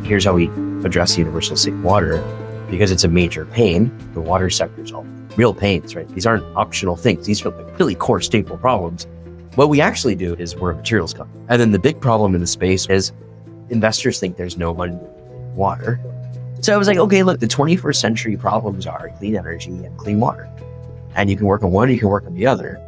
here's how we address universal safe water, because it's a major pain. The water sector is all real pains, right? These aren't optional things. These are like really core staple problems. What we actually do is we're a materials company. And then the big problem in the space is investors think there's no money in water. So I was like, okay, look, the 21st century problems are clean energy and clean water. And you can work on one, you can work on the other.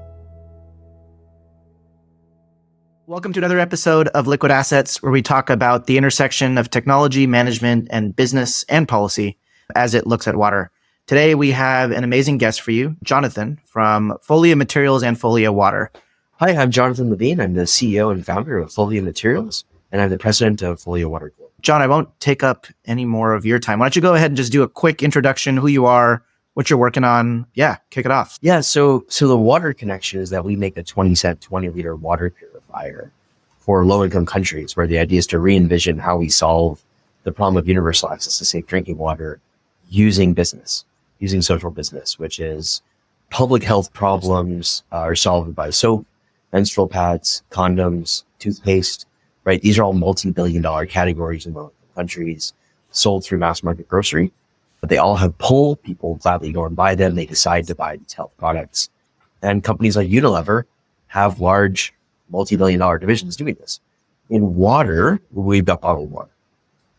Welcome to another episode of Liquid Assets, where we talk about the intersection of technology, management, and business and policy as it looks at water. Today, we have an amazing guest for you, Jonathan from Folia Materials and Folia Water. Hi, I'm Jonathan Levine. I'm the CEO and founder of Folia Materials, and I'm the president of Folia Water. John, I won't take up any more of your time. Why don't you go ahead and just do a quick introduction, who you are, what you're working on. Yeah, kick it off. Yeah, so the water connection is that we make a 20-cent, 20-liter water purifier for low-income countries, where the idea is to re-envision how we solve the problem of universal access to safe drinking water using business, using social business, which is public health problems are solved by soap, menstrual pads, condoms, toothpaste, right? These are all multi-billion-dollar categories in low-income countries sold through mass market grocery. But they all have pull. People gladly go and buy them. They decide to buy these health products. And companies like Unilever have large multi-billion-dollar divisions doing this. In water, we've got bottled water,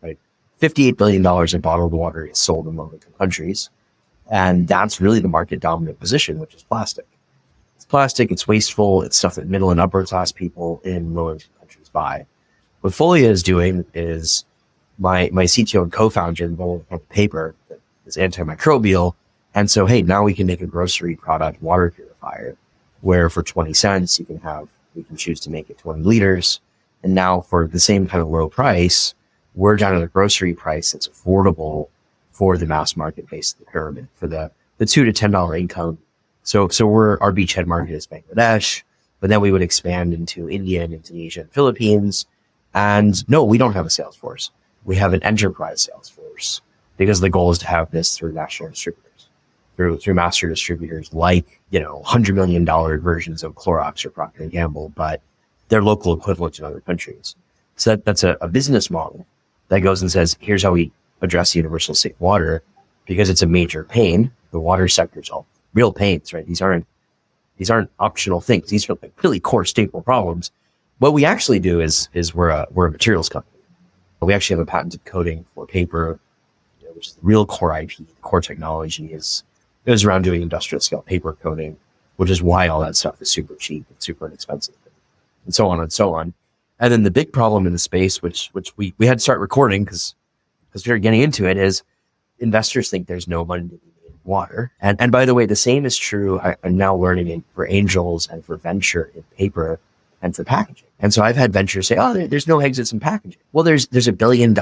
right? $58 billion in bottled water is sold in low-income countries. And that's really the market dominant position, which is plastic. It's plastic, it's wasteful, it's stuff that middle and upper class people in low-income countries buy. What Folia is doing is my CTO and co-founder involved a paper that is antimicrobial. And so, hey, now we can make a grocery product water purifier where for 20 cents we can choose to make it 20 liters. And now for the same kind of low price, we're down at a grocery price that's affordable for the mass market base of the pyramid, for the $2 to $10 income. So our beachhead market is Bangladesh, but then we would expand into India and Indonesia and Philippines. And no, we don't have a sales force. We have an enterprise sales force, because the goal is to have this through national distributors, through master distributors like, $100 million versions of Clorox or Procter & Gamble, but their local equivalent in other countries. So that's a business model that goes and says, here's how we address universal safe water, because it's a major pain. The water sector is all real pains, right? These aren't optional things. These are like really core staple problems. What we actually do is we're a materials company. We actually have a patented coating for paper, which is the real core IP. The core technology is around doing industrial scale paper coating, which is why all that stuff is super cheap and super inexpensive, and so on and so on. And then the big problem in the space, which we had to start recording because we were getting into it, is investors think there's no money to be made in water. And by the way, the same is true. I'm now learning it for angels and for venture in paper and for packaging. And so I've had ventures say, oh, there's no exits in packaging. Well, there's $1 billion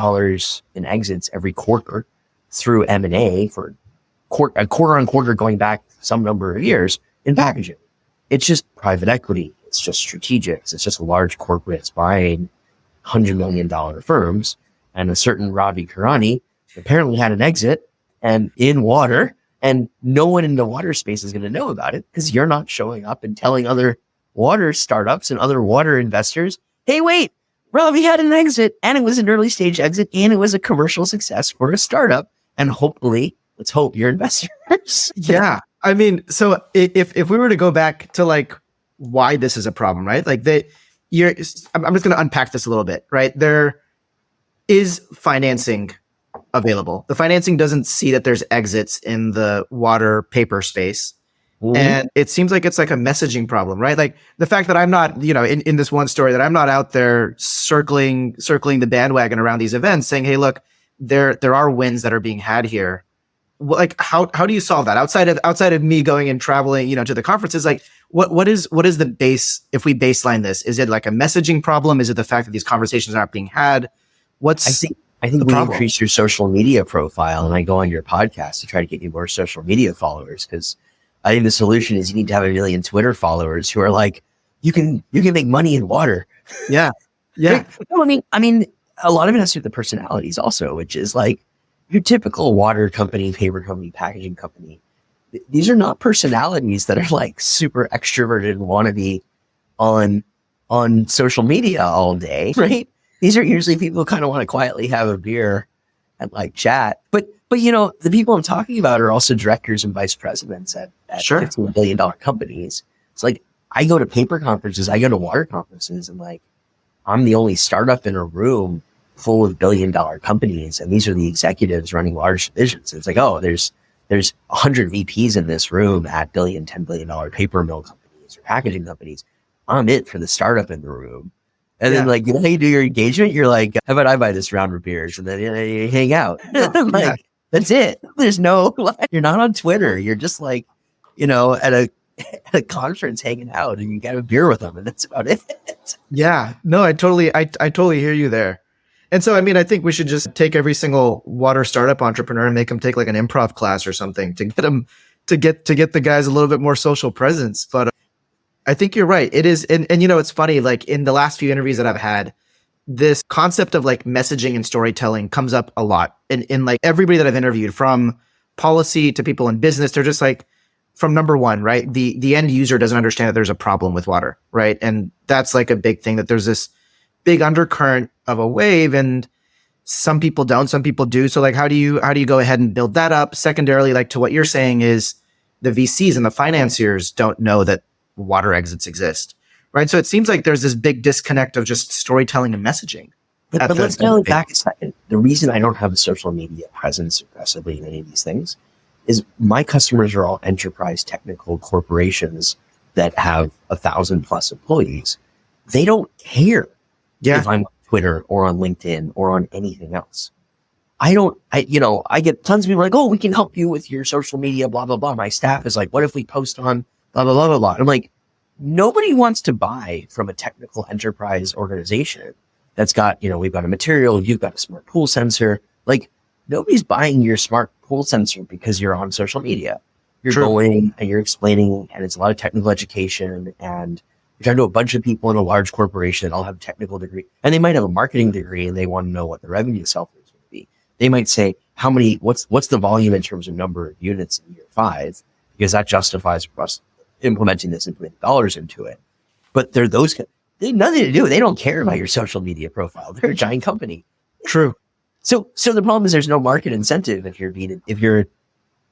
in exits every quarter through M&A for a quarter on quarter going back some number of years in packaging. It's just private equity. It's just strategics. It's just large corporates buying $100 million firms. And a certain Ravi Khurana apparently had an exit and in water, and no one in the water space is going to know about it because you're not showing up and telling other water startups and other water investors, hey, wait, Ravi had an exit, and it was an early stage exit, and it was a commercial success for a startup. And hopefully, let's hope your investors. Yeah. I mean, so if we were to go back to like why this is a problem, right? Like I'm just going to unpack this a little bit, right? There is financing available. The financing doesn't see that there's exits in the water paper space. Mm-hmm. And it seems like it's like a messaging problem, right? Like the fact that I'm not, in this one story, that I'm not out there circling the bandwagon around these events saying, hey, look, there are wins that are being had here. Like how do you solve that outside of me going and traveling, to the conferences? Like what is the base, if we baseline this? Is it like a messaging problem? Is it the fact that these conversations aren't being had? I think we increase your social media profile, and I go on your podcast to try to get you more social media followers, because I think the solution is you need to have 1 million Twitter followers who are like, you can make money in water. Yeah. Yeah. No, I mean, a lot of it has to do with the personalities also, which is like your typical water company, paper company, packaging company. These are not personalities that are like super extroverted and want to be on social media all day, right? These are usually people who kind of want to quietly have a beer and like chat. But the people I'm talking about are also directors and vice presidents at Sure. $15 billion companies. It's like, I go to paper conferences, I go to water conferences, and like, I'm the only startup in a room full of $1 billion companies. And these are the executives running large divisions. It's like, oh, there's 100 VPs in this room at $10 billion paper mill companies or packaging companies. I'm it for the startup in the room. And then like, you do your engagement, you're like, how about I buy this round of beers? And then you hang out. Like, that's it. There's no, you're not on Twitter. You're just like, at a conference hanging out and you get a beer with them and that's about it. Yeah, no, I totally hear you there. And so, I mean, I think we should just take every single water startup entrepreneur and make them take like an improv class or something to get them to get the guys a little bit more social presence. But I think you're right. It is. And it's funny, like in the last few interviews that I've had, this concept of like messaging and storytelling comes up a lot in like everybody that I've interviewed, from policy to people in business. They're just like, from number one, right? The end user doesn't understand that there's a problem with water, right? And that's like a big thing, that there's this big undercurrent of a wave, and some people don't, some people do. So like, how do you go ahead and build that up? Secondarily, like to what you're saying, is the VCs and the financiers don't know that water exits exist, right? So it seems like there's this big disconnect of just storytelling and messaging. But let's dial it back a second. The reason I don't have a social media presence aggressively in any of these things is my customers are all enterprise technical corporations that have 1,000+ employees. They don't care if I'm on Twitter or on LinkedIn or on anything else. I get tons of people like, oh, we can help you with your social media, blah, blah, blah. My staff is like, what if we post on blah, blah, blah, blah, blah. I'm like, nobody wants to buy from a technical enterprise organization that's got, we've got a material, you've got a smart pool sensor. Like, nobody's buying your smart pool sensor because you're on social media. You're going and you're explaining, and it's a lot of technical education, and you're talking to a bunch of people in a large corporation that all have a technical degree, and they might have a marketing degree, and they want to know what the revenue sell-through is going to be. They might say, what's the volume in terms of number of units in year 5, because that justifies for us implementing dollars into it. But they're they have nothing to do. They don't care about your social media profile. They're a giant company. True. So the problem is there's no market incentive if you're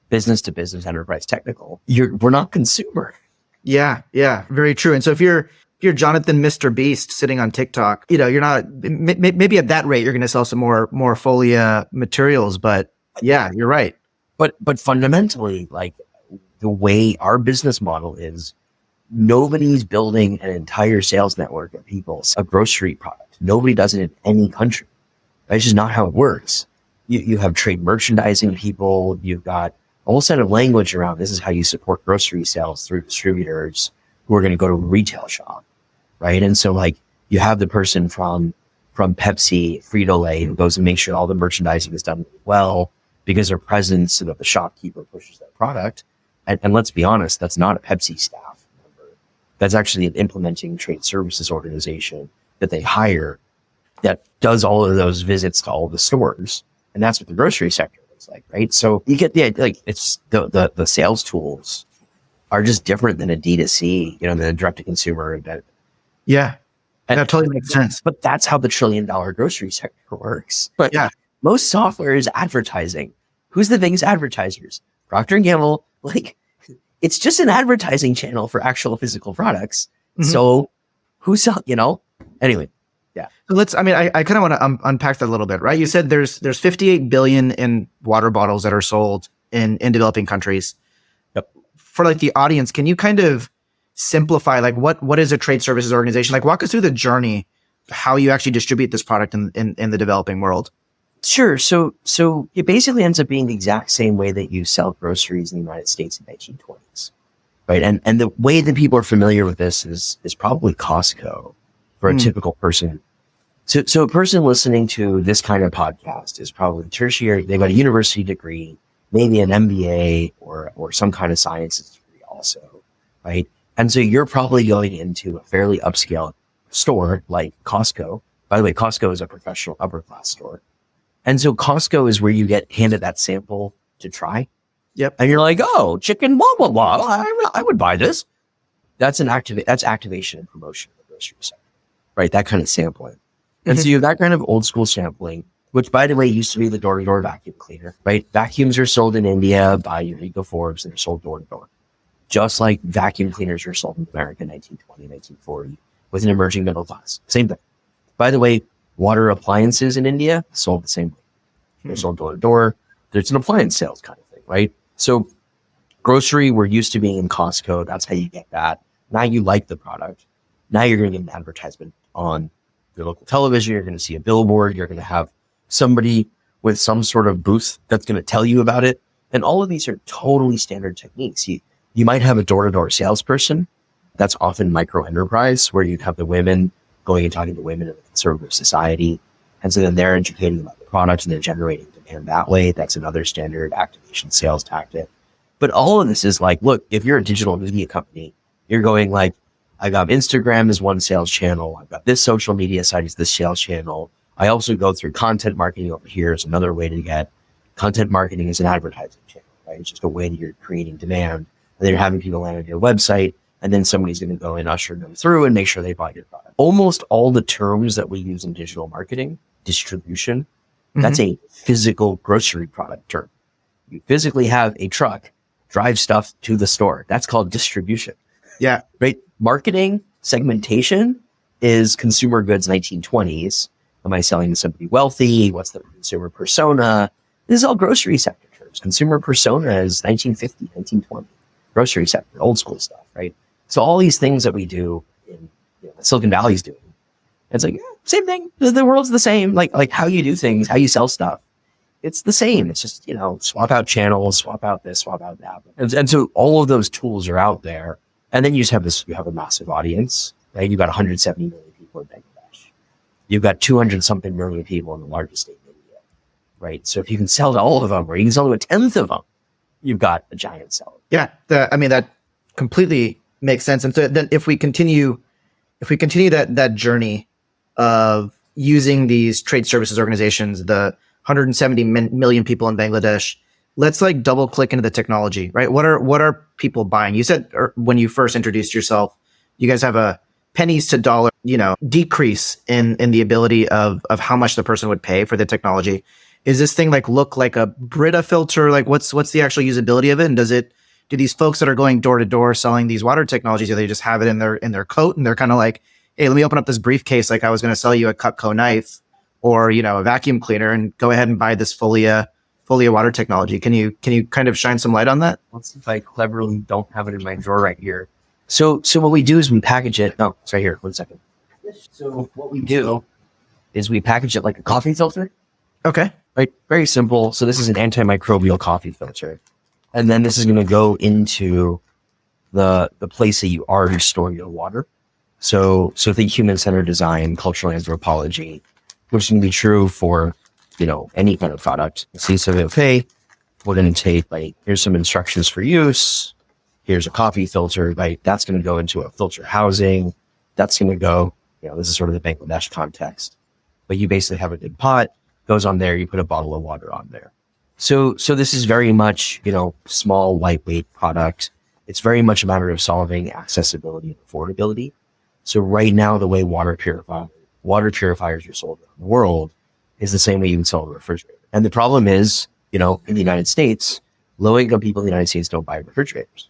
business to business enterprise technical. We're not consumer. Yeah, very true. And so if you're Jonathan Mr. Beast sitting on TikTok, you're not, maybe at that rate you're going to sell some more Folia materials. But yeah, you're right. But fundamentally, like the way our business model is, nobody's building an entire sales network of people, a grocery product. Nobody does it in any country. That's just not how it works. You have trade merchandising people. You've got a whole set of language around this is how you support grocery sales through distributors who are going to go to a retail shop, right? And so like you have the person from Pepsi, Frito-Lay, who goes and makes sure all the merchandising is done well because they're present so that the shopkeeper pushes that product. And let's be honest, that's not a Pepsi staff member. That's actually an implementing trade services organization that they hire that does all of those visits to all the stores. And that's what the grocery sector looks like, right? So you get the idea, like it's the sales tools are just different than a D2C, than a direct to consumer. Yeah. That totally makes sense. But that's how the $1 trillion grocery sector works. But yeah, most software is advertising. Who's the biggest advertisers? Procter & Gamble. Like, it's just an advertising channel for actual physical products. Mm-hmm. So who's, anyway. Yeah. So I kind of want to unpack that a little bit, right? You said there's 58 billion in water bottles that are sold in developing countries. Yep. For like the audience, can you kind of simplify, like what is a trade services organization? Like walk us through the journey, how you actually distribute this product in the developing world. Sure. So it basically ends up being the exact same way that you sell groceries in the United States in the 1920s, right? And the way that people are familiar with this is probably Costco for a typical person. So a person listening to this kind of podcast is probably tertiary. They've got a university degree, maybe an MBA or some kind of sciences degree also, right? And so you're probably going into a fairly upscale store like Costco. By the way, Costco is a professional upper class store. And so Costco is where you get handed that sample to try. Yep. And you're like, oh, chicken, blah, blah, blah. I would buy this. That's activation and promotion of the grocery sector, right? That kind of sampling. And so you have that kind of old school sampling, which by the way used to be the door-to-door vacuum cleaner, right? Vacuums are sold in India by Eureka Forbes and they're sold door-to-door. Just like vacuum cleaners are sold in America in 1920, 1940 with an emerging middle class. Same thing. By the way, water appliances in India sold the same way. They're sold door-to-door. There's an appliance sales kind of thing, right? So grocery, we're used to being in Costco. That's how you get that. Now you like the product. Now you're going to get an advertisement on your local television. You're going to see a billboard. You're going to have somebody with some sort of booth that's going to tell you about it. And all of these are totally standard techniques. You might have a door-to-door salesperson. That's often micro enterprise where you'd have the women going and talking to women in the conservative society. And so then they're educating about the product and they're generating demand that way. That's another standard activation sales tactic. But all of this is like, look, if you're a digital media company, you're going like, I got Instagram as one sales channel. I've got this social media site as this sales channel. I also go through content marketing over here is another way to get content marketing as an advertising channel, right? It's just a way that you're creating demand and then you're having people land on your website and then somebody's going to go and usher them through and make sure they buy your product. Almost all the terms that we use in digital marketing, distribution, that's a physical grocery product term. You physically have a truck drive stuff to the store. That's called distribution. Yeah. Right. Marketing segmentation is consumer goods 1920s. Am I selling to somebody wealthy? What's the consumer persona? This is all grocery sector terms. Consumer persona is 1950, 1920. Grocery sector, old school stuff, right? So all these things that we do in Silicon Valley's doing, it's like, same thing. The world's the same. Like how you do things, how you sell stuff. It's the same. It's just, swap out channels, swap out this, swap out that. And so all of those tools are out there. And then you have a massive audience, right? You've got 170 million people in Bangladesh. You've got 200 something million people in the largest state in India, right? So if you can sell to all of them or you can sell to a tenth of them, you've got a giant seller. Yeah. That completely makes sense. And so then if we continue that journey of using these trade services organizations, the 170 million people in Bangladesh, let's like double click into the technology, right? What are people buying? You said when you first introduced yourself, you guys have a pennies to dollar, decrease in the ability of how much the person would pay for the technology. Is this thing look like a Brita filter? Like what's the actual usability of it? And do these folks that are going door to door selling these water technologies, do they just have it in their coat and they're kind of like, hey, let me open up this briefcase like I was going to sell you a Cutco knife or a vacuum cleaner and go ahead and buy this Folia water technology. Can you kind of shine some light on that? Let's see if I cleverly don't have it in my drawer right here. So what we do is we package it. No, it's right here. 1 second. So what we do is we package it like a coffee filter. Okay. Right. Very simple. So this is an antimicrobial coffee filter. And then this is going to go into the place that you already store your water. So think human-centered design, cultural anthropology, which is going to be true for any kind of product. So okay, we're going to take here's some instructions for use. Here's a coffee filter, right? That's going to go into a filter housing. That's going to go, this is sort of the Bangladesh context. But you basically have a good pot, goes on there, you put a bottle of water on there. So this is very much, small, lightweight product. It's very much a matter of solving accessibility and affordability. So right now, the way water purifiers are sold around the world is the same way you would sell a refrigerator. And the problem is, in the United States, low-income people in the United States don't buy refrigerators.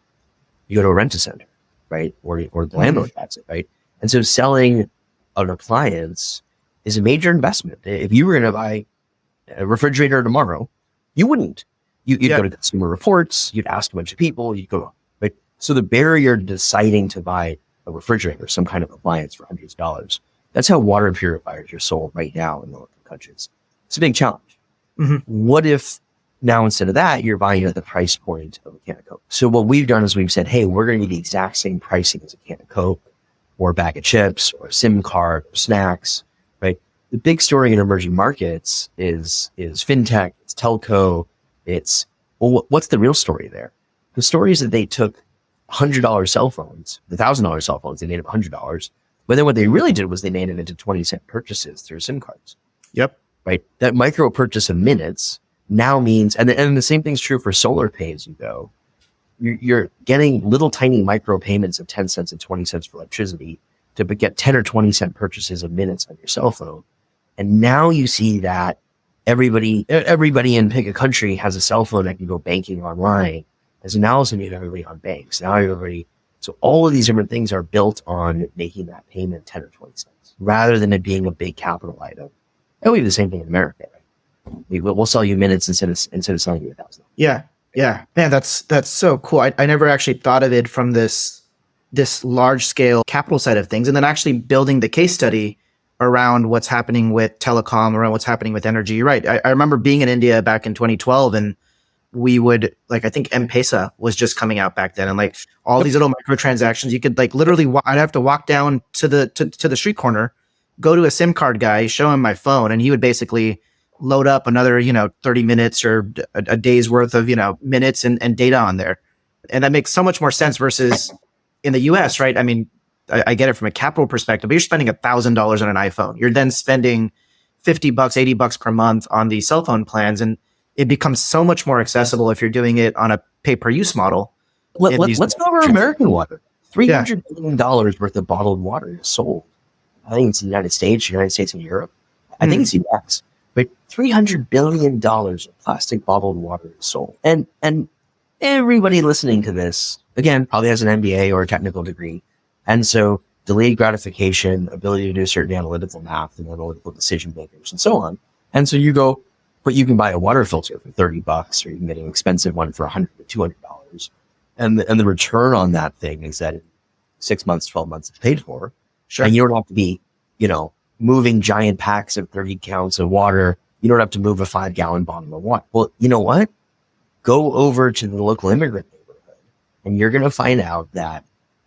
You go to a rent-a-center, right? Or the landlord has it, right? And so selling an appliance is a major investment. If you were going to buy a refrigerator tomorrow, you wouldn't. You'd go to Consumer Reports, you'd ask a bunch of people, you'd go, right? So the barrier to deciding to buy a refrigerator, some kind of appliance for hundreds of dollars, that's how water purifiers are sold right now in low-income countries. It's a big challenge. Mm-hmm. What if now instead of that, you're buying it at the price point of a can of Coke? So what we've done is we've said, hey, we're going to do the exact same pricing as a can of Coke or a bag of chips or a SIM card or snacks, right? The big story in emerging markets is fintech, it's telco, what's the real story there? The story is that they took $100 cell phones, the $1,000 cell phones, they made them $100. But then what they really did was they made them into 20-cent purchases through SIM cards. Yep. Right. That micro purchase of minutes now means, and the same thing's true for solar pay as you go. You're getting little tiny micro payments of 10 cents and 20 cents for electricity to get 10 or 20 cent purchases of minutes on your cell phone. And now you see that everybody in pick a country has a cell phone that can go banking online. And so now also need everybody on banks. So all of these different things are built on making that payment 10 or 20 cents rather than it being a big capital item. And we do the same thing in America. Right? We'll sell you minutes instead of selling you $1,000. Yeah. Yeah. Man, that's so cool. I never actually thought of it from this large scale capital side of things. And then actually building the case study around what's happening with telecom, around what's happening with energy. You're right. I remember being in India back in 2012, and we would I think M-Pesa was just coming out back then, and all these little microtransactions, you could literally, I'd have to walk down to the street corner, go to a SIM card guy, show him my phone, and he would basically load up another, 30 minutes or a day's worth of, minutes and data on there. And that makes so much more sense versus in the US, right? I mean, I get it from a capital perspective, but you're spending $1,000 on an iPhone. You're then spending $50, $80 per month on these cell phone plans. And it becomes so much more accessible if you're doing it on a pay-per-use model. Let's go over American water. $300 billion worth of bottled water is sold. I think it's the United States and Europe. I think it's the US. But $300 billion of plastic bottled water is sold. And everybody listening to this, again, probably has an MBA or a technical degree. And so delayed gratification, ability to do certain analytical math and analytical decision makers and so on. And so you go, but you can buy a water filter for $30 or you can get an expensive one for $100 to $200. And the return on that thing is that in 6 months, 12 months it's paid for. Sure. And you don't have to be, moving giant packs of 30 gallons of water. You don't have to move a 5-gallon bottle of water. Well, you know what? Go over to the local immigrant neighborhood and you're going to find out that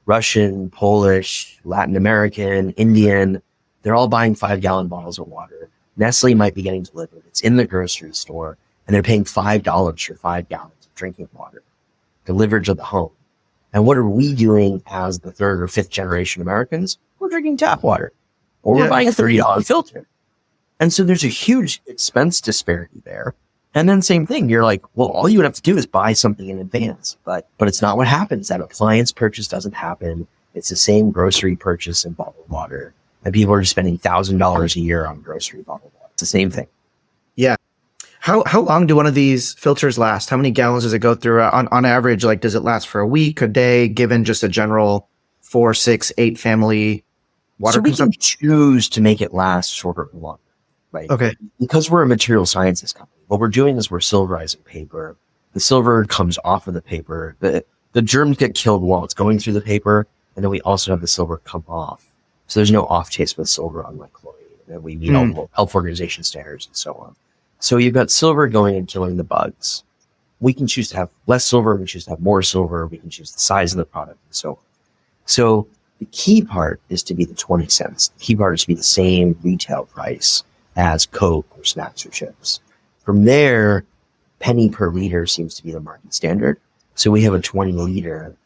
Russian, Polish, Latin American, Indian, they're all buying 5-gallon bottles of water. Nestle might be getting delivered. It's in the grocery store and they're paying $5 for 5 gallons of drinking water delivered to the home. And what are we doing as the third or fifth generation Americans? We're drinking tap water or we're buying a $30 filter. And so there's a huge expense disparity there. And then same thing, you're like, well, all you would have to do is buy something in advance. But it's not what happens. That appliance purchase doesn't happen. It's the same grocery purchase in bottled water. And people are just spending $1,000 a year on grocery bottled water. It's the same thing. Yeah. How long do one of these filters last? How many gallons does it go through on average? Does it last for a week, a day, given just a general 4, 6, 8 family water consumption? So we can choose to make it last shorter or longer, right? Okay. Because we're a material sciences company, what we're doing is we're silverizing paper. The silver comes off of the paper. The germs get killed while it's going through the paper, and then we also have the silver come off. So there's no off taste with silver, unlike chlorine. And we meet all health organization standards and so on. So you've got silver going and killing the bugs. We can choose to have less silver. We choose to have more silver. We can choose the size of the product and so on. So the key part is to be the 20 cents. The key part is to be the same retail price as Coke or snacks or chips. From there, penny per liter seems to be the market standard. So we have a 20 liter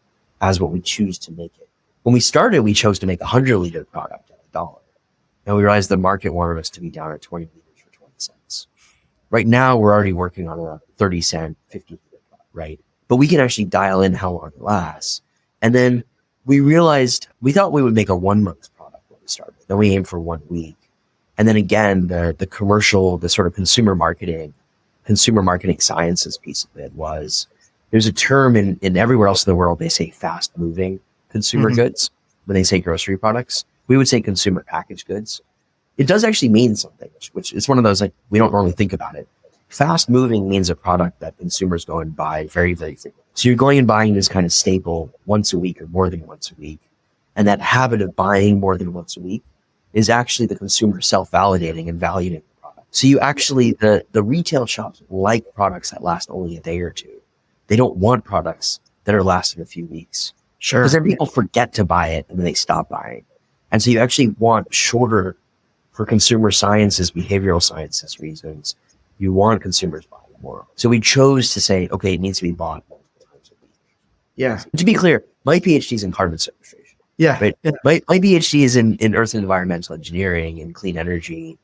as what we choose to make it. When we started, we chose to make a 100 liter product at $1. And we realized the market wanted us to be down at 20 liters for 20 cents. Right now, we're already working on a 30 cent, 50 liter product, right? But we can actually dial in how long it lasts. And then we realized, we thought we would make a 1 month product when we started. Then we aimed for 1 week. And then again, the commercial, the sort of consumer marketing sciences piece of it was, there's a term in everywhere else in the world, they say fast moving consumer goods. When they say grocery products, we would say consumer packaged goods. It does actually mean something, which is one of those, we don't normally think about it. Fast moving means a product that consumers go and buy very, very frequently. So you're going and buying this kind of staple once a week or more than once a week. And that habit of buying more than once a week is actually the consumer self-validating and valuing the product. So you actually, the retail shops like products that last only a day or two. They don't want products that are lasting a few weeks. Sure. Because then people forget to buy it and then they stop buying. And so you actually want shorter, for consumer sciences, behavioral sciences reasons, you want consumers buying more. So we chose to say, okay, it needs to be bought multiple times a week. Yeah. To be clear, my PhD is in carbon sequestration. Yeah. Right? Yeah. My PhD is in earth and environmental engineering and clean energy.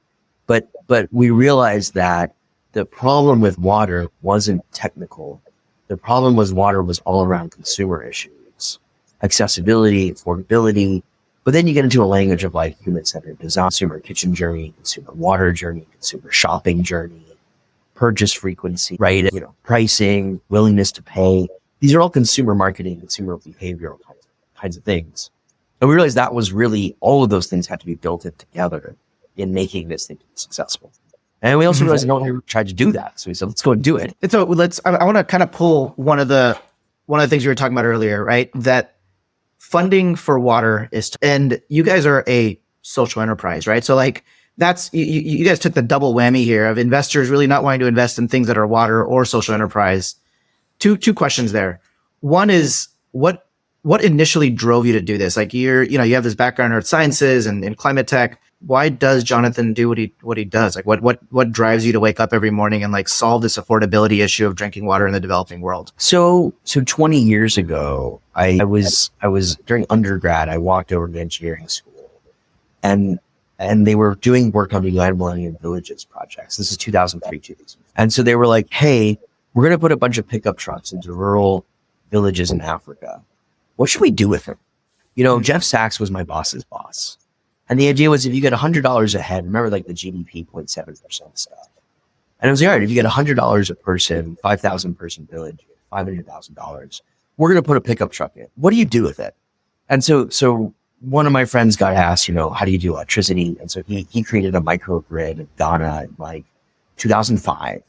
But we realized that the problem with water wasn't technical. The problem was water was all around consumer issues, accessibility, affordability. But then you get into a language of like human-centered design, consumer kitchen journey, consumer water journey, consumer shopping journey, purchase frequency, right? Pricing, willingness to pay. These are all consumer marketing, consumer behavioral kinds of things. And we realized that was really, all of those things had to be built in together in making this thing successful. And we also realized no one tried to do that. So we said, let's go and do it. And so I want to kind of pull one of the things you were talking about earlier, right? That funding for water and you guys are a social enterprise, right? So like that's, you guys took the double whammy here of investors really not wanting to invest in things that are water or social enterprise. Two questions there. One is what initially drove you to do this? Like you have this background in earth sciences and in climate tech. Why does Jonathan do what he does? Like what drives you to wake up every morning and like solve this affordability issue of drinking water in the developing world? So 20 years ago, I was during undergrad, I walked over to engineering school and they were doing work on the United Millennium Villages projects. This is 2003. And so they were like, hey, we're going to put a bunch of pickup trucks into rural villages in Africa. What should we do with them? Jeff Sachs was my boss's boss. And the idea was if you get $100 a head, remember like the GDP 0.7% stuff. And it was like, all right, if you get $100 a person, 5,000 person village, $500,000, we're going to put a pickup truck in. What do you do with it? And so one of my friends got asked, how do you do electricity? And so he created a microgrid in Ghana in like 2005. And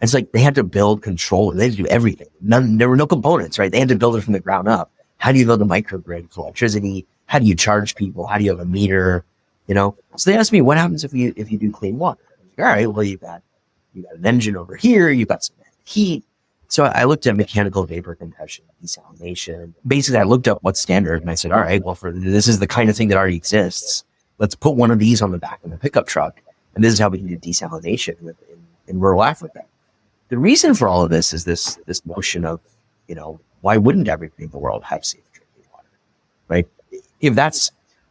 it's like they had to build control. They had to do everything. There were no components, right? They had to build it from the ground up. How do you build a microgrid for electricity? How do you charge people? How do you have a meter? So they asked me, what happens if you do clean water? I was like, all right, well, you got an engine over here. You've got some heat. So I looked at mechanical vapor compression, desalination. Basically, I looked up what's standard and I said, all right, well, this is the kind of thing that already exists. Let's put one of these on the back of the pickup truck. And this is how we can do desalination in rural Africa. The reason for all of this is this notion of, why wouldn't everybody in the world have safe drinking water, right?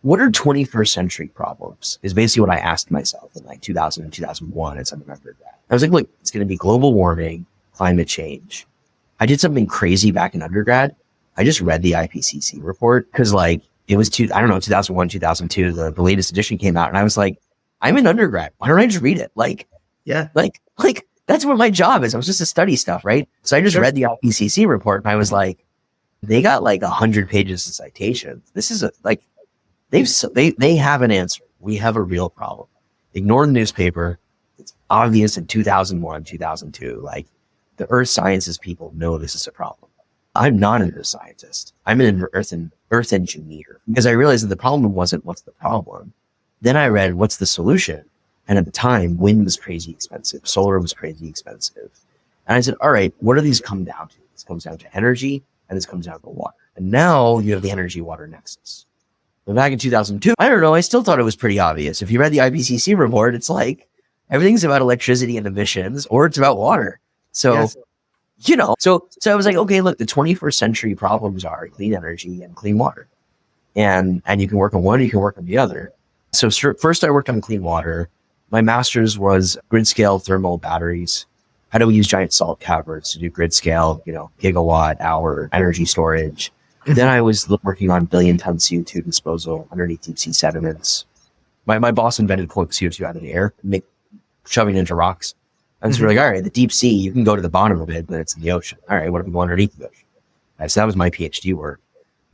What are 21st century problems is basically what I asked myself in like 2000 and 2001 as I remembered that. I was like, look, it's going to be global warming, climate change. I did something crazy back in undergrad. I just read the IPCC report because like it was 2001, 2002, the latest edition came out. And I was like, I'm an undergrad. Why don't I just read it? Like that's what my job is. I was just to study stuff, right? So I just read the IPCC report and I was like, they got like 100 pages of citations. This is they have an answer. We have a real problem. Ignore the newspaper. It's obvious in 2001, 2002. Like the earth sciences people know this is a problem. I'm not an earth scientist. I'm an earth engineer because I realized that the problem wasn't what's the problem. Then I read what's the solution. And at the time, wind was crazy expensive. Solar was crazy expensive. And I said, all right, what do these come down to? This comes down to energy and this comes down to water. And now you have the energy water nexus. But back in 2002, I don't know. I still thought it was pretty obvious. If you read the IPCC report, it's like everything's about electricity and emissions or it's about water. So, yes. So I was like, okay, look, the 21st century problems are clean energy and clean water. And you can work on one, you can work on the other. So first I worked on clean water. My master's was grid scale thermal batteries. How do we use giant salt caverns to do grid scale, gigawatt hour energy storage? Then I was working on billion-ton CO2 disposal underneath deep sea sediments. My boss invented pulling CO2 out of the air, shoving it into rocks. And so we're like, all right, the deep sea, you can go to the bottom of it, but it's in the ocean. All right, what if we go underneath the ocean? So that was my PhD work.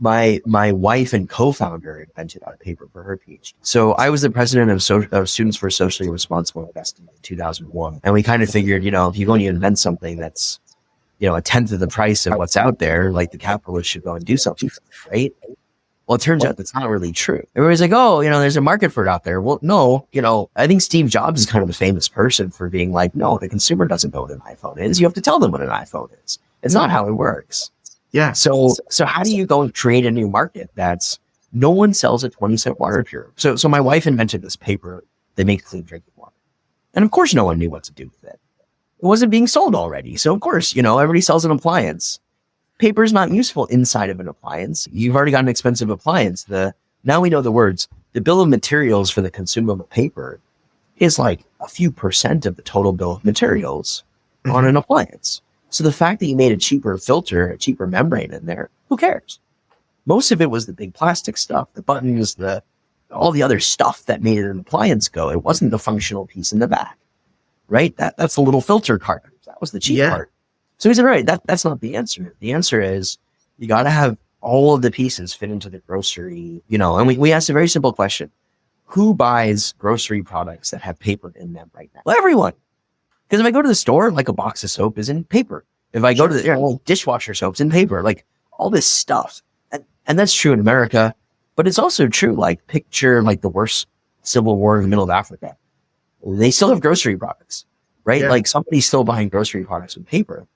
My wife and co-founder invented a paper for her PhD. So I was the president of Students for Socially Responsible Investing in 2001. And we kind of figured, if you're going to invent something that's, a tenth of the price of what's out there, like the capitalists should go and do something, right? Well, it turns out that's not really true. Everybody's like, oh, there's a market for it out there. Well, no, I think Steve Jobs is kind of a famous person for being like, no, the consumer doesn't know what an iPhone is. You have to tell them what an iPhone is. It's not how it works. Yeah. So how do you go and create a new market that's no one sells a 20-cent water purifier? So my wife invented this paper that makes clean drinking water. And of course, no one knew what to do with it. It wasn't being sold already. So of course, everybody sells an appliance. Paper is not useful inside of an appliance. You've already got an expensive appliance. Now we know the words. The bill of materials for the consumable paper is like a few % of the total bill of materials on an appliance. So the fact that you made a cheaper filter, a cheaper membrane in there, who cares? Most of it was the big plastic stuff, the buttons, all the other stuff that made an appliance go. It wasn't the functional piece in the back, right? That's the little filter cartridge. That was the cheap part. So he said, all right, that's not the answer. The answer is you got to have all of the pieces fit into the grocery, and we asked a very simple question. Who buys grocery products that have paper in them right now? Well, everyone. Because if I go to the store, like a box of soap is in paper. If I go to the dishwasher soap's in paper, like all this stuff. And that's true in America, but it's also true, like picture like the worst civil war in the middle of Africa. They still have grocery products, right? Yeah. Like somebody's still buying grocery products with paper.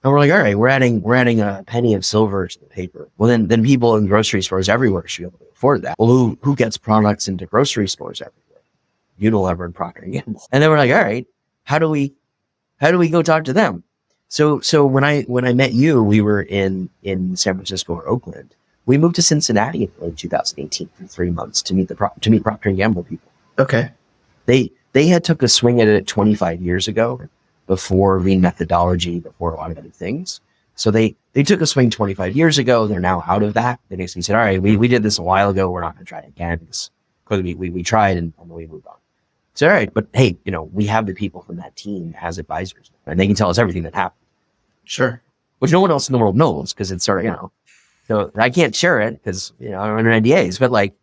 And we're like, all right, we're adding a penny of silver to the paper. Well, then people in grocery stores everywhere should be able to afford that. Well, who gets products into grocery stores everywhere? Unilever and Procter & Gamble. And then we're like, all right, how do we go talk to them? So when I met you, we were in San Francisco or Oakland. We moved to Cincinnati in early 2018 for 3 months to meet Procter & Gamble people. Okay. They had took a swing at it 25 years ago, before lean methodology, before a lot of other things. So they took a swing 25 years ago. They're now out of that. They basically said, all right, we did this a while ago. We're not going to try it again because we tried and we moved on. So, all right, but hey, we have the people from that team as advisors and they can tell us everything that happened. Sure. Which no one else in the world knows because it's sort of, so I can't share it because, I'm under NDAs, but right.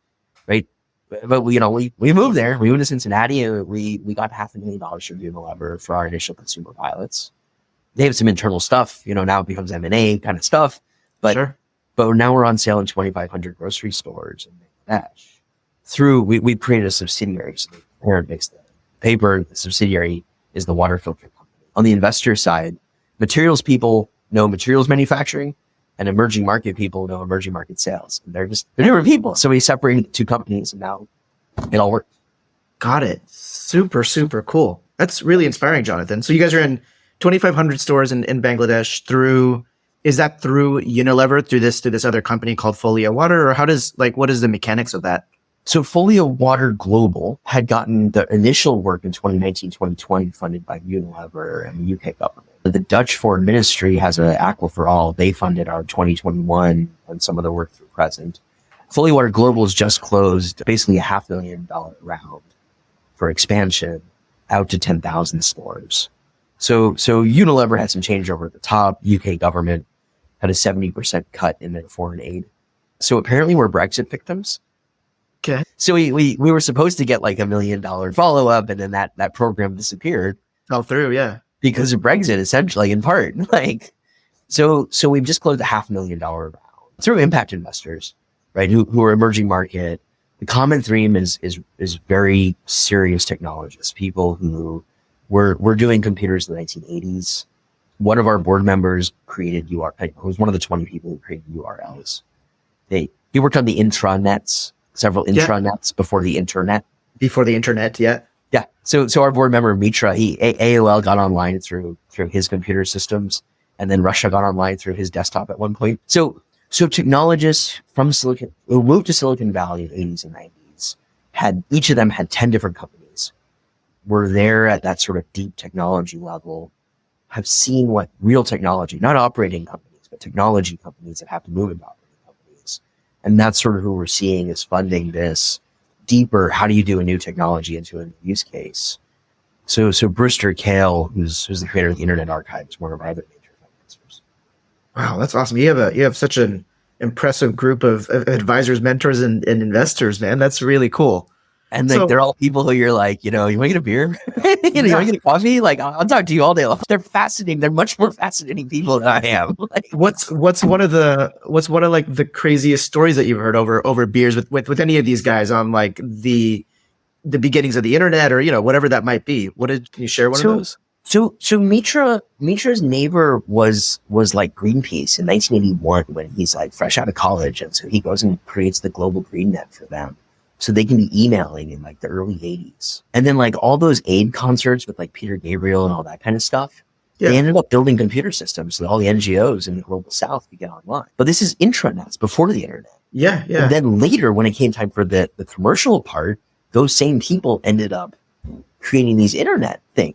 But we moved there. We moved to Cincinnati. And we got $500,000 from Unilever for our initial consumer pilots. They have some internal stuff. Now it becomes M&A kind of stuff. But sure. But now we're on sale in 2,500 grocery stores in Bangladesh. We created a subsidiary. So the parent makes the paper. The subsidiary is the water filter company. On the investor side, materials people know materials manufacturing. And emerging market people know emerging market sales. They're different people. So we separated the two companies and now it all works. Got it. Super, super cool. That's really inspiring, Jonathan. So you guys are in 2,500 stores in Bangladesh is that through Unilever, through this other company called Folia Water? Or what is the mechanics of that? So Folia Water Global had gotten the initial work in 2019, 2020 funded by Unilever and the UK government. The Dutch Foreign Ministry has an Aqua for All. They funded our 2021 and some of the work through present. Folia Water Global has just closed basically a $500,000 round for expansion out to 10,000 stores. So Unilever had some changeover at the top. UK government had a 70% cut in their foreign aid. So apparently we're Brexit victims. Okay. So we were supposed to get like $1 million follow-up and then that program disappeared. Fell through, yeah. Because of Brexit, essentially, in part. So we've just closed a $500,000 round through impact investors, right? Who are emerging market. The common theme is very serious technologists, people who were doing computers in the 1980s. One of our board members created was one of the 20 people who created URLs. He worked on the intranets, several intranets before the internet. Before the internet, yeah. Yeah. So our board member, Mitra, AOL got online through his computer systems, and then Russia got online through his desktop at one point. So technologists from who moved to Silicon Valley in the 80s and 90s each of them had 10 different companies, were there at that sort of deep technology level, have seen what real technology, not operating companies, but technology companies that have to move into operating companies. And that's sort of who we're seeing is funding this deeper, how do you do a new technology into a new use case? So Brewster Kahle, who's the creator of the Internet Archive, is one of our other major financiers. Wow, that's awesome. You have such an impressive group of advisors, mentors, and investors, man. That's really cool. And they're all people who you're like, you want to get a beer? You want to get a coffee? Like, I'll talk to you all day long. They're fascinating. They're much more fascinating people than I am. What's one of the craziest stories that you've heard over beers with any of these guys on like the beginnings of the internet or whatever that might be? Can you share one of those? So Mitra's neighbor was like Greenpeace in 1981 when he's like fresh out of college, and so he goes and creates the global green net for them. So they can be emailing in like the early 80s. And then like all those aid concerts with like Peter Gabriel and all that kind of stuff, they ended up building computer systems so that all the NGOs in the global south could get online. But this is intranets before the internet. Yeah. And then later when it came time for the commercial part, those same people ended up creating these internet things,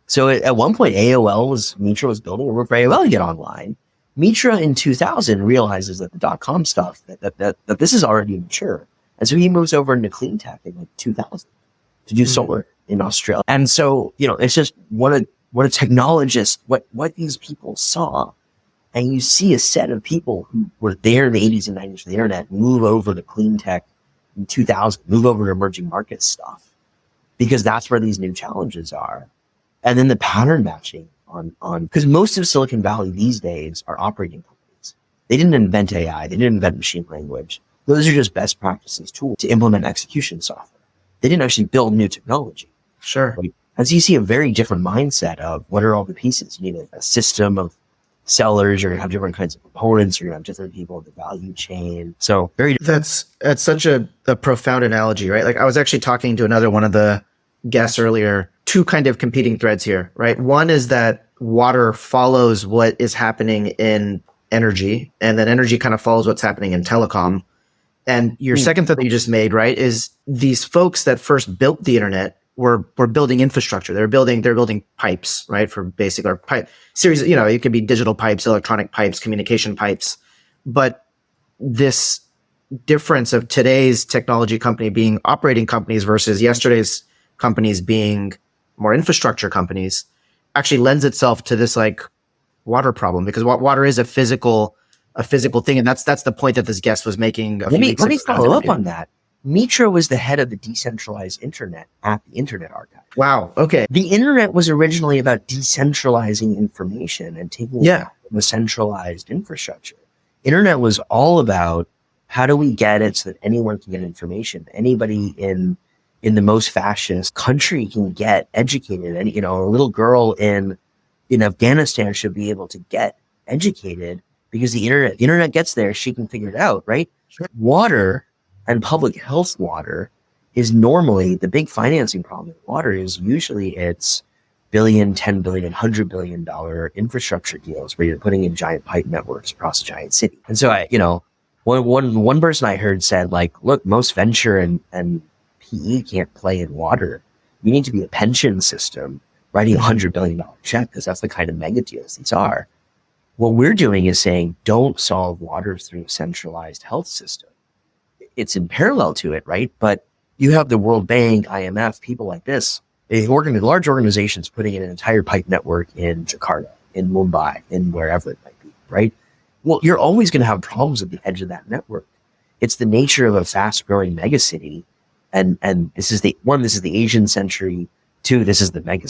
so at one point Mitra was building a work for AOL to get online. Mitra in 2000 realizes that the dot-com stuff, that this is already mature. And so he moves over into clean tech in like 2000 to do solar in Australia. And so, it's just what a technologist, what these people saw. And you see a set of people who were there in the 80s and 90s for the internet move over to clean tech in 2000, move over to emerging market stuff, because that's where these new challenges are. And then the pattern matching because most of Silicon Valley these days are operating companies. They didn't invent AI. They didn't invent machine language. Those are just best practices tools to implement execution software. They didn't actually build new technology. Sure. Right? And so you see a very different mindset of what are all the pieces? You need a system of sellers. You're going to have different kinds of components. You're going to have different people in the value chain. So That's such a profound analogy, right? Like I was actually talking to another one of the guests earlier, two kind of competing threads here, right? One is that water follows what is happening in energy, and then energy kind of follows what's happening in telecom. And your second thread that you just made, right, is these folks that first built the internet were building infrastructure. They're building pipes, right, for basic or pipe series. It could be digital pipes, electronic pipes, communication pipes. But this difference of today's technology company being operating companies versus yesterday's companies being more infrastructure companies actually lends itself to this like water problem, because water is a physical thing. And that's the point that this guest was making. Let me follow up on that. Mitra was the head of the decentralized internet at the Internet Archive. Wow. Okay. The internet was originally about decentralizing information and taking the centralized infrastructure. Internet was all about how do we get it so that anyone can get information. Anybody in the most fascist country can get educated. And, a little girl in Afghanistan should be able to get educated because the internet gets there. She can figure it out, right? Sure. Water and public health water is normally the big financing problem with water is usually it's billion, 10 billion, $100 billion infrastructure deals where you're putting in giant pipe networks across a giant city. And so one person I heard said like, look, most venture and PE can't play in water. You need to be a pension system writing $100 billion check because that's the kind of mega deals these are. What we're doing is saying, don't solve water through a centralized health system. It's in parallel to it, right? But you have the World Bank, IMF, people like this, large organizations putting in an entire pipe network in Jakarta, in Mumbai, in wherever it might be, right? Well, you're always going to have problems at the edge of that network. It's the nature of a fast-growing megacity. And this is the Asian century. Two, this is the mega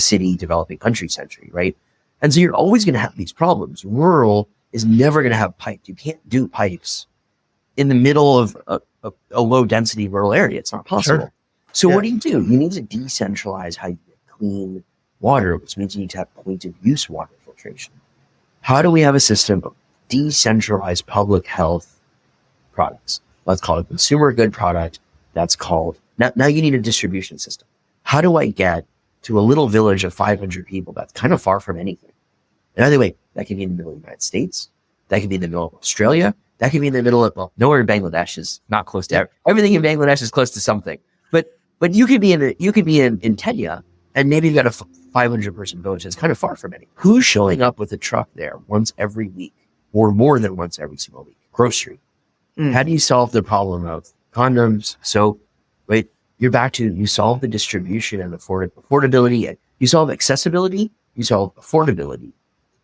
city developing country century, right? And so you're always going to have these problems. Rural is never going to have pipes. You can't do pipes in the middle of a low density rural area. It's not possible. Sure. So what do? You need to decentralize how you get clean water, which means you need to have point of use water filtration. How do we have a system of decentralized public health products? Let's call it a consumer good product. That's called, now you need a distribution system. How do I get to a little village of 500 people that's kind of far from anything? And by the way, that can be in the middle of the United States. That can be in the middle of Australia. That can be in the middle of, nowhere in Bangladesh is not close to everything in Bangladesh is close to something. But you could be in Kenya and maybe you've got a 500 person village that's kind of far from any. Who's showing up with a truck there once every week or more than once every single week? Grocery. How do you solve the problem of condoms, soap? Right? You're back to, you solve the distribution and affordability. You solve accessibility. You solve affordability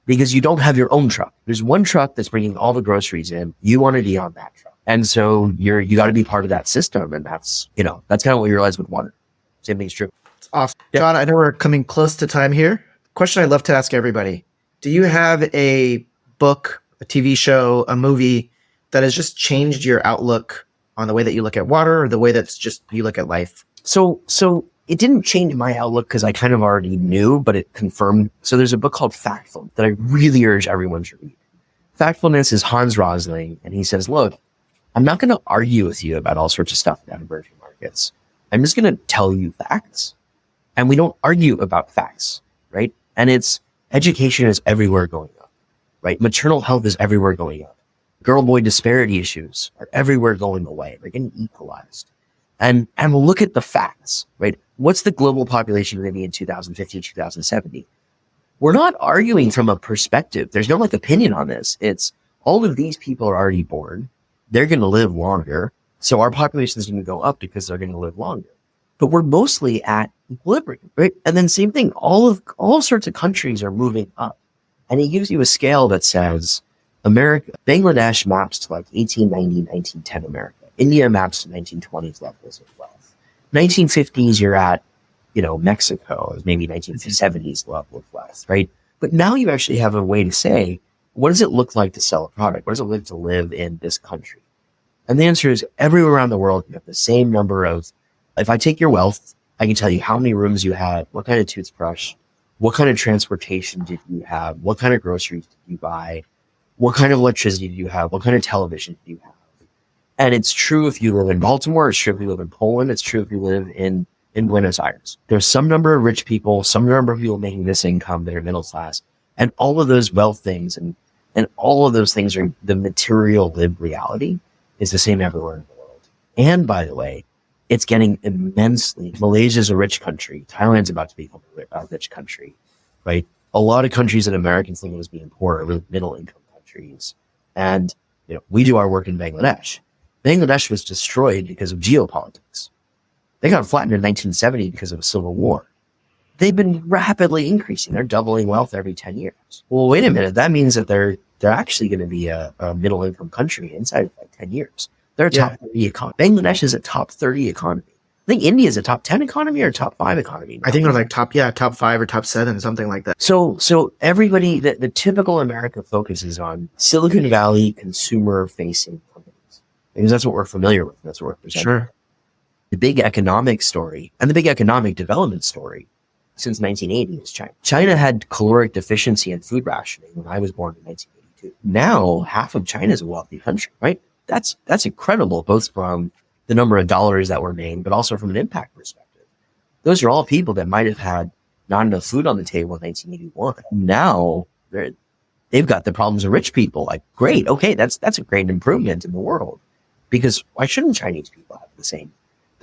because you don't have your own truck. There's one truck that's bringing all the groceries in. You want to be on that truck. And so you got to be part of that system. And that's kind of what you realize with water. Same thing is true. It's awesome. Yeah. John, I know we're coming close to time here. Question I'd love to ask everybody. Do you have a book, a TV show, a movie that has just changed your outlook on the way that you look at water or the way that's just you look at life? So it didn't change my outlook because I kind of already knew, but it confirmed. So there's a book called Factful that I really urge everyone to read. Factfulness is Hans Rosling, and he says, look, I'm not going to argue with you about all sorts of stuff about emerging markets. I'm just going to tell you facts. And we don't argue about facts, right? And it's education is everywhere going up, right? Maternal health is everywhere going up. Girl-boy disparity issues are everywhere going away. They're getting equalized. And look at the facts, right? What's the global population going to be in 2050, 2070? we're not arguing from a perspective. There's no like opinion on this. It's all of these people are already born. They're going to live longer. So our population is going to go up because they're going to live longer. But we're mostly at equilibrium, right? And then same thing, all sorts of countries are moving up. And it gives you a scale that says Bangladesh maps to like 1890, 1910 America. India maps to 1920s levels of wealth. 1950s, you're at, Mexico, maybe 1970s level of wealth, right? But now you actually have a way to say, what does it look like to sell a product? What does it look like to live in this country? And the answer is everywhere around the world, you have the same number of, if I take your wealth, I can tell you how many rooms you had, what kind of toothbrush, what kind of transportation did you have, what kind of groceries did you buy, what kind of electricity did you have, what kind of television did you have. And it's true if you live in Baltimore, it's true if you live in Poland, it's true if you live in Buenos Aires. There's some number of rich people, some number of people making this income that are middle class, and all of those wealth things and all of those things are the material lived reality is the same everywhere in the world. And by the way, it's getting immensely. Malaysia's a rich country. Thailand's about to become a rich country, right? A lot of countries that Americans think of as being poor are really middle income countries. And, we do our work in Bangladesh. Bangladesh was destroyed because of geopolitics. They got flattened in 1970 because of a civil war. They've been rapidly increasing. They're doubling wealth every 10 years. Well, wait a minute. That means that they're actually going to be a middle income country inside of like 10 years. They're a top 30 economy. Bangladesh is a top 30 economy. I think India is a top 10 economy or a top 5 economy now. I think it was like top 5 or top 7, something like that. So everybody, the typical America focuses on Silicon Valley consumer facing companies because that's what we're familiar with. That's what we're presenting. Sure. The big economic story and the big economic development story since 1980 is China. China had caloric deficiency and food rationing when I was born in 1982. Now half of China is a wealthy country, right? That's incredible, both from the number of dollars that were made, but also from an impact perspective. Those are all people that might have had not enough food on the table in 1981. Now they've got the problems of rich people. Like, great, okay, that's a great improvement in the world. Because why shouldn't Chinese people have the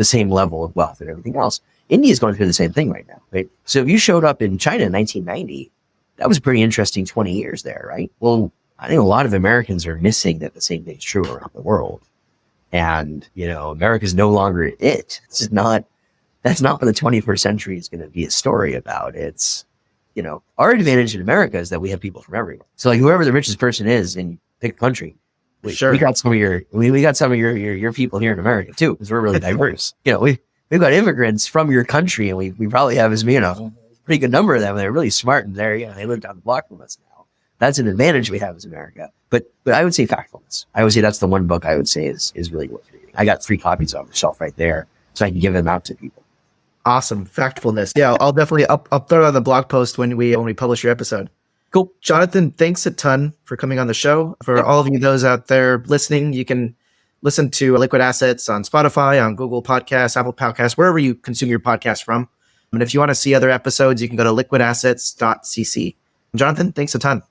same level of wealth and everything else? India is going through the same thing right now, right? So if you showed up in China in 1990, that was a pretty interesting 20 years there, right? Well, I think a lot of Americans are missing that the same thing is true around the world. And, America's no longer it. That's not what the 21st century is going to be a story about. It's, our advantage in America is that we have people from everywhere. So like whoever the richest person is in pick a country, we got some of your people here in America too, because we're really diverse. We've got immigrants from your country and we probably have a pretty good number of them. They're really smart and they live down the block from us now. That's an advantage we have as America. But I would say factfulness. I would say that's the one book I would say is really worth reading. I got 3 copies on the shelf right there, so I can give them out to people. Awesome. Factfulness. Yeah, I'll definitely I'll throw it on the blog post when we publish your episode. Cool. Jonathan, thanks a ton for coming on the show. For all of you those out there listening, you can listen to Liquid Assets on Spotify, on Google Podcasts, Apple Podcasts, wherever you consume your podcast from. And if you want to see other episodes, you can go to liquidassets.cc. Jonathan, thanks a ton.